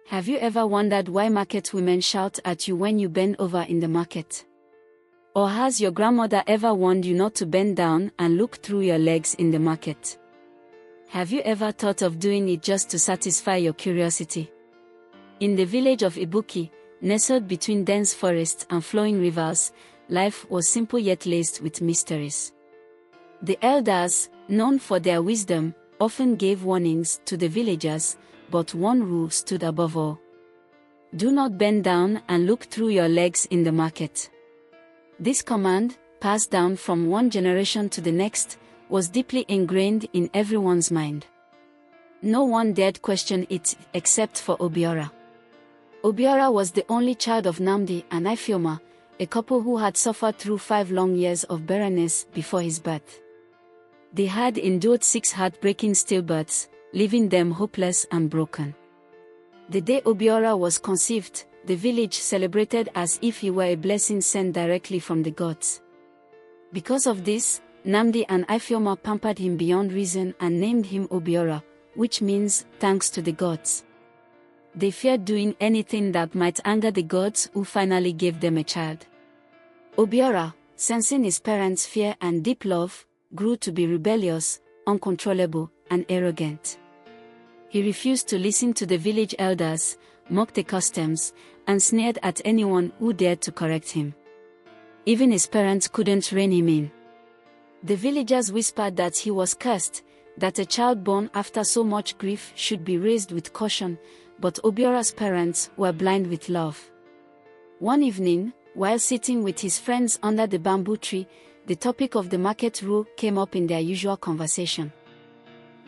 Have you ever wondered why market women shout at you when you bend over in the market? Or has your grandmother ever warned you not to bend down and look through your legs in the market? Have you ever thought of doing it just to satisfy your curiosity? In the village of Ibuka, nestled between dense forests and flowing rivers, life was simple yet laced with mysteries. The elders, known for their wisdom, often gave warnings to the villagers, but one rule stood above all. Do not bend down and look through your legs in the market. This command, passed down from one generation to the next, was deeply ingrained in everyone's mind. No one dared question it, except for Obiora. Obiora was the only child of Nnamdi and Ifeoma, a couple who had suffered through 5 long years of barrenness before his birth. They had endured 6 heartbreaking stillbirths, leaving them hopeless and broken. The day Obiora was conceived, the village celebrated as if he were a blessing sent directly from the gods. Because of this, Nnamdi and Ifeoma pampered him beyond reason and named him Obiora, which means thanks to the gods. They feared doing anything that might anger the gods who finally gave them a child. Obiora, sensing his parents' fear and deep love, grew to be rebellious, uncontrollable, and arrogant. He refused to listen to the village elders, mocked the customs, and sneered at anyone who dared to correct him. Even his parents couldn't rein him in. The villagers whispered that he was cursed, that a child born after so much grief should be raised with caution, but Obiora's parents were blind with love. One evening, while sitting with his friends under the bamboo tree, the topic of the market rule came up in their usual conversation.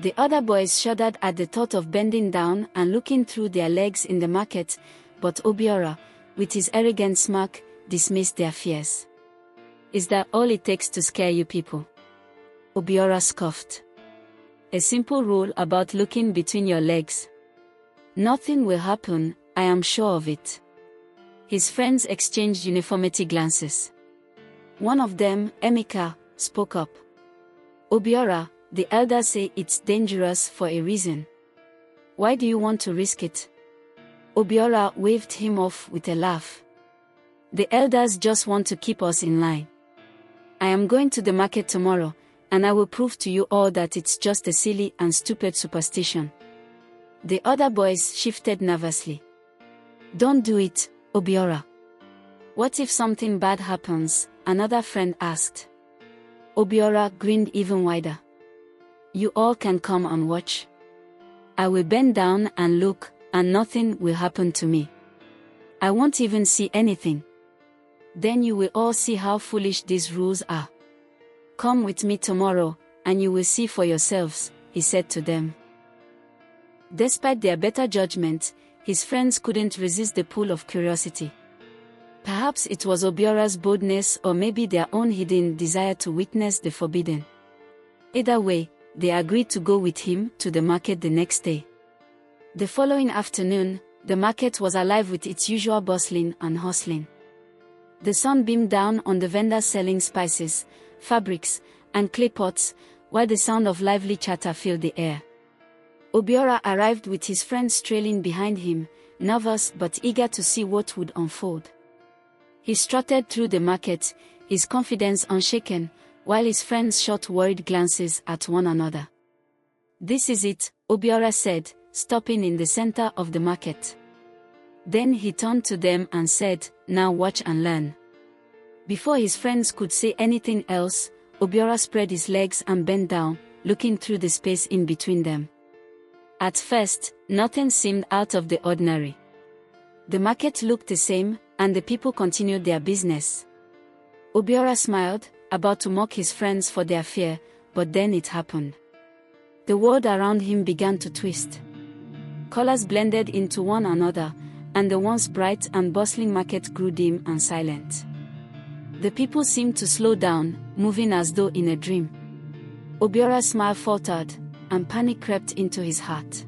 The other boys shuddered at the thought of bending down and looking through their legs in the market, but Obiora, with his arrogant smirk, dismissed their fears. Is that all it takes to scare you people? Obiora scoffed. A simple rule about looking between your legs. Nothing will happen, I am sure of it. His friends exchanged uniformity glances. One of them, Emeka, spoke up. Obiora, the elders say it's dangerous for a reason. Why do you want to risk it? Obiora waved him off with a laugh. The elders just want to keep us in line. I am going to the market tomorrow, and I will prove to you all that it's just a silly and stupid superstition. The other boys shifted nervously. Don't do it, Obiora. What if something bad happens? Another friend asked. Obiora grinned even wider. You all can come and watch. I will bend down and look, and nothing will happen to me. I won't even see anything. Then you will all see how foolish these rules are. Come with me tomorrow, and you will see for yourselves, he said to them. Despite their better judgment, his friends couldn't resist the pull of curiosity. Perhaps it was Obiora's boldness or maybe their own hidden desire to witness the forbidden. Either way, they agreed to go with him to the market the next day. The following afternoon, the market was alive with its usual bustling and hustling. The sun beamed down on the vendors selling spices, fabrics, and clay pots, while the sound of lively chatter filled the air. Obiora arrived with his friends trailing behind him, nervous but eager to see what would unfold. He strutted through the market, his confidence unshaken, while his friends shot worried glances at one another. This is it, Obiora said, stopping in the center of the market. Then he turned to them and said, now watch and learn. Before his friends could say anything else, Obiora spread his legs and bent down, looking through the space in between them. At first, nothing seemed out of the ordinary. The market looked the same, and the people continued their business. Obiora smiled, about to mock his friends for their fear, but then it happened. The world around him began to twist. Colors blended into one another, and the once bright and bustling market grew dim and silent. The people seemed to slow down, moving as though in a dream. Obiora's smile faltered, and panic crept into his heart.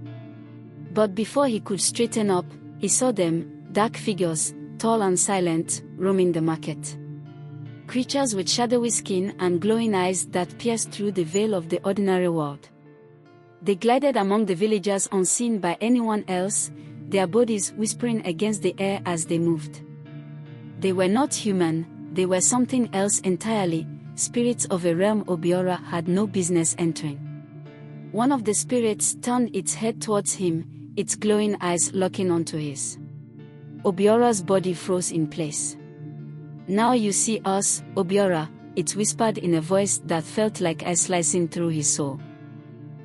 But before he could straighten up, he saw them, dark figures, tall and silent, roaming the market. Creatures with shadowy skin and glowing eyes that pierced through the veil of the ordinary world. They glided among the villagers unseen by anyone else, their bodies whispering against the air as they moved. They were not human, they were something else entirely, spirits of a realm Obiora had no business entering. One of the spirits turned its head towards him, its glowing eyes locking onto his. Obiora's body froze in place. "Now you see us, Obiora," it whispered in a voice that felt like ice slicing through his soul.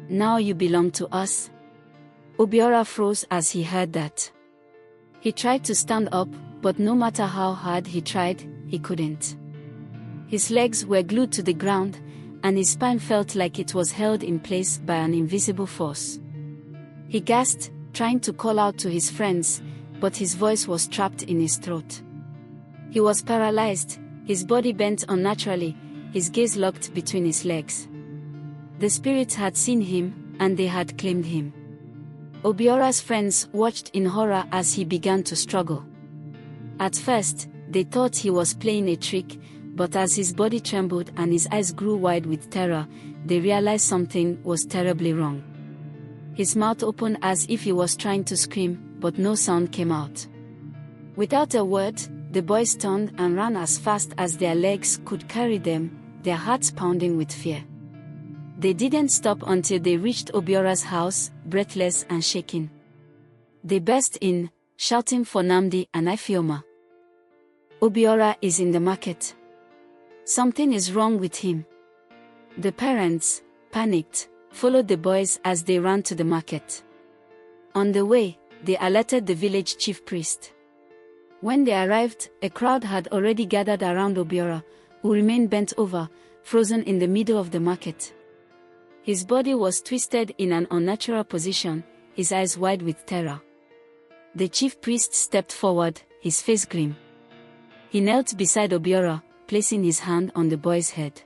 "Now you belong to us." Obiora froze as he heard that. He tried to stand up, but no matter how hard he tried, he couldn't. His legs were glued to the ground, and his spine felt like it was held in place by an invisible force. He gasped, trying to call out to his friends, but his voice was trapped in his throat. He was paralyzed, his body bent unnaturally, his gaze locked between his legs. The spirits had seen him, and they had claimed him. Obiora's friends watched in horror as he began to struggle. At first, they thought he was playing a trick, but as his body trembled and his eyes grew wide with terror, they realized something was terribly wrong. His mouth opened as if he was trying to scream, but no sound came out. Without a word, the boys turned and ran as fast as their legs could carry them, their hearts pounding with fear. They didn't stop until they reached Obiora's house, breathless and shaking. They burst in, shouting for Namdi and Ifeoma. "Obiora is in the market. Something is wrong with him." The parents, panicked, followed the boys as they ran to the market. On the way, they alerted the village chief priest. When they arrived, a crowd had already gathered around Obiora, who remained bent over, frozen in the middle of the market. His body was twisted in an unnatural position, his eyes wide with terror. The chief priest stepped forward, his face grim. He knelt beside Obiora, placing his hand on the boy's head.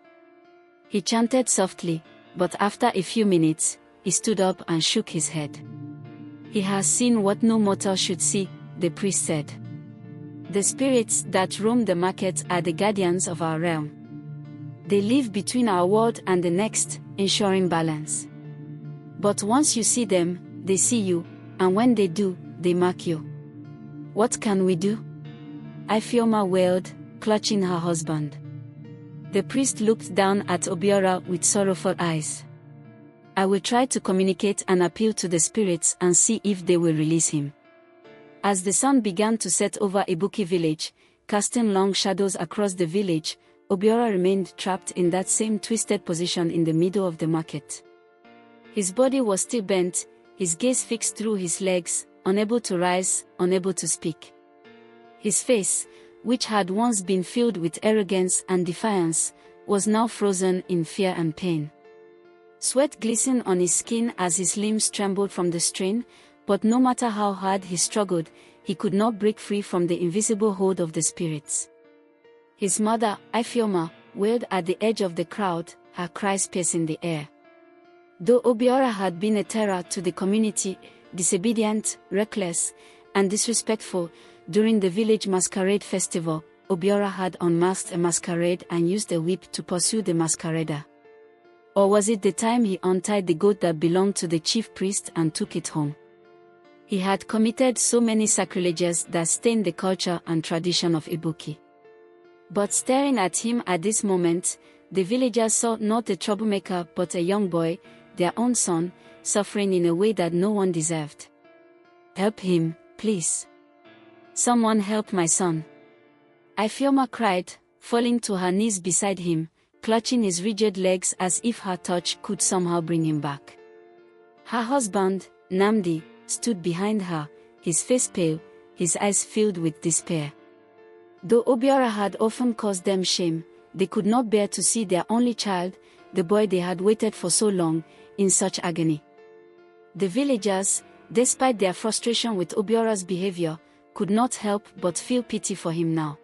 He chanted softly, but after a few minutes, he stood up and shook his head. "He has seen what no mortal should see," the priest said. "The spirits that roam the market are the guardians of our realm. They live between our world and the next, ensuring balance. But once you see them, they see you, and when they do, they mark you. What can we do?" Ifeoma wailed, clutching her husband. The priest looked down at Obiora with sorrowful eyes. "I will try to communicate and appeal to the spirits and see if they will release him." As the sun began to set over Ibuka village, casting long shadows across the village, Obiora remained trapped in that same twisted position in the middle of the market. His body was still bent, his gaze fixed through his legs, unable to rise, unable to speak. His face, which had once been filled with arrogance and defiance, was now frozen in fear and pain. Sweat glistened on his skin as his limbs trembled from the strain, but no matter how hard he struggled, he could not break free from the invisible hold of the spirits. His mother, Ifeoma, wailed at the edge of the crowd, her cries piercing the air. Though Obiora had been a terror to the community, disobedient, reckless, and disrespectful, during the village masquerade festival, Obiora had unmasked a masquerade and used a whip to pursue the masquerader. Or was it the time he untied the goat that belonged to the chief priest and took it home? He had committed so many sacrileges that stained the culture and tradition of Ibuka. But staring at him at this moment, the villagers saw not a troublemaker but a young boy, their own son, suffering in a way that no one deserved. "Help him, please. Someone help my son." Ifeoma cried, falling to her knees beside him, clutching his rigid legs as if her touch could somehow bring him back. Her husband, Namdi, stood behind her, his face pale, his eyes filled with despair. Though Obiora had often caused them shame, they could not bear to see their only child, the boy they had waited for so long, in such agony. The villagers, despite their frustration with Obiora's behavior, could not help but feel pity for him now.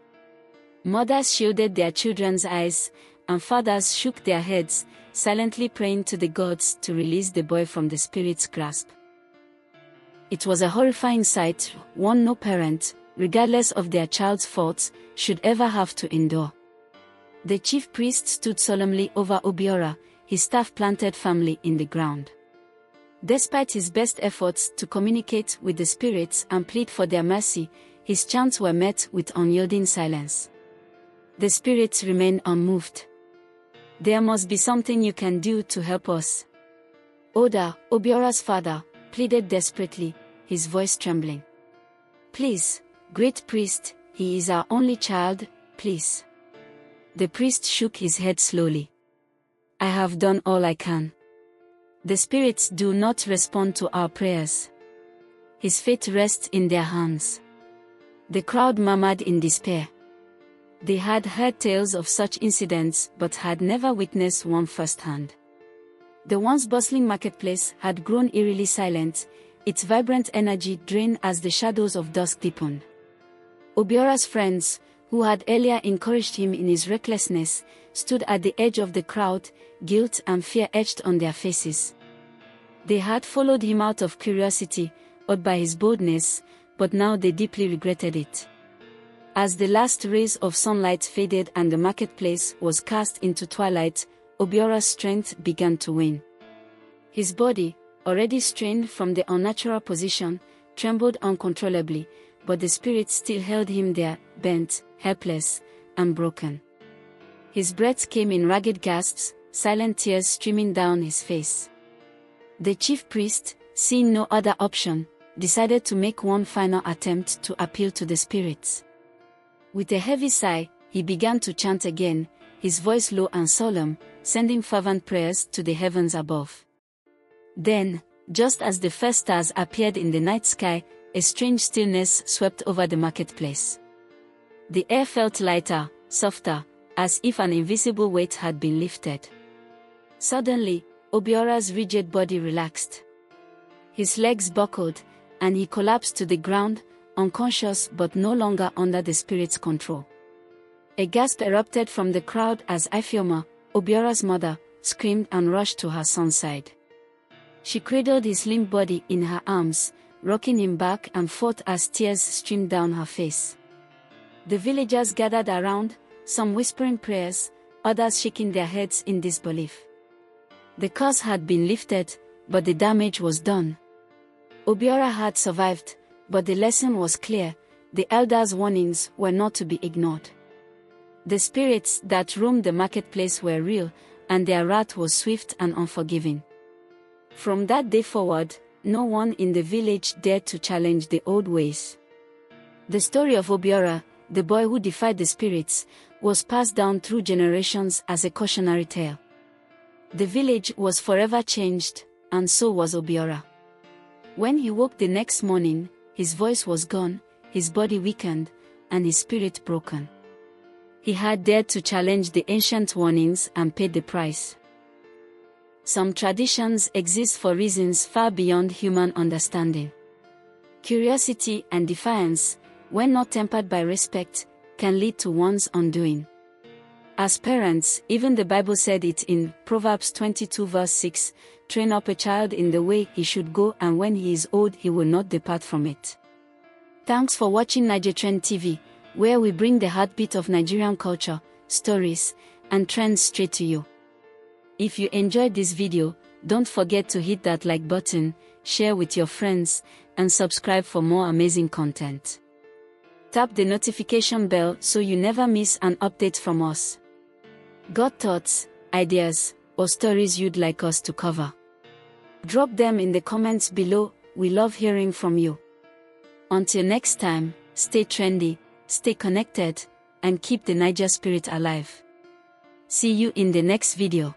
Mothers shielded their children's eyes, and fathers shook their heads, silently praying to the gods to release the boy from the spirit's grasp. It was a horrifying sight, one no parent, regardless of their child's faults, should ever have to endure. The chief priest stood solemnly over Obiora, his staff planted firmly in the ground. Despite his best efforts to communicate with the spirits and plead for their mercy, his chants were met with unyielding silence. The spirits remained unmoved. "There must be something you can do to help us." Oda, Obiora's father, pleaded desperately, his voice trembling. "Please, great priest, he is our only child, please." The priest shook his head slowly. "I have done all I can. The spirits do not respond to our prayers. His fate rests in their hands." The crowd murmured in despair. They had heard tales of such incidents but had never witnessed one firsthand. The once bustling marketplace had grown eerily silent, its vibrant energy drained as the shadows of dusk deepened. Obiora's friends, who had earlier encouraged him in his recklessness, stood at the edge of the crowd, guilt and fear etched on their faces. They had followed him out of curiosity, awed by his boldness, but now they deeply regretted it. As the last rays of sunlight faded and the marketplace was cast into twilight, Obiora's strength began to wane. His body, already strained from the unnatural position, trembled uncontrollably, but the spirits still held him there, bent, helpless, and broken. His breath came in ragged gasps, silent tears streaming down his face. The chief priest, seeing no other option, decided to make one final attempt to appeal to the spirits. With a heavy sigh, he began to chant again, his voice low and solemn, sending fervent prayers to the heavens above. Then, just as the first stars appeared in the night sky, a strange stillness swept over the marketplace. The air felt lighter, softer, as if an invisible weight had been lifted. Suddenly, Obiora's rigid body relaxed. His legs buckled, and he collapsed to the ground, unconscious but no longer under the spirit's control. A gasp erupted from the crowd as Ifeoma, Obiora's mother, screamed and rushed to her son's side. She cradled his limp body in her arms, rocking him back and forth as tears streamed down her face. The villagers gathered around, some whispering prayers, others shaking their heads in disbelief. The curse had been lifted, but the damage was done. Obiora had survived, but the lesson was clear: the elders' warnings were not to be ignored. The spirits that roamed the marketplace were real, and their wrath was swift and unforgiving. From that day forward, no one in the village dared to challenge the old ways. The story of Obiora, the boy who defied the spirits, was passed down through generations as a cautionary tale. The village was forever changed, and so was Obiora. When he woke the next morning, his voice was gone, his body weakened, and his spirit broken. He had dared to challenge the ancient warnings and paid the price. Some traditions exist for reasons far beyond human understanding. Curiosity and defiance, when not tempered by respect, can lead to one's undoing. As parents, even the Bible said it in Proverbs 22 verse 6, "Train up a child in the way he should go, and when he is old he will not depart from it." Thanks for watching NaijaTrends TV, where we bring the heartbeat of Nigerian culture, stories, and trends straight to you. If you enjoyed this video, don't forget to hit that like button, share with your friends, and subscribe for more amazing content. Tap the notification bell so you never miss an update from us. Got thoughts, ideas, or stories you'd like us to cover? Drop them in the comments below. We love hearing from you. Until next time, stay trendy, stay connected, and keep the Naija spirit alive. See you in the next video.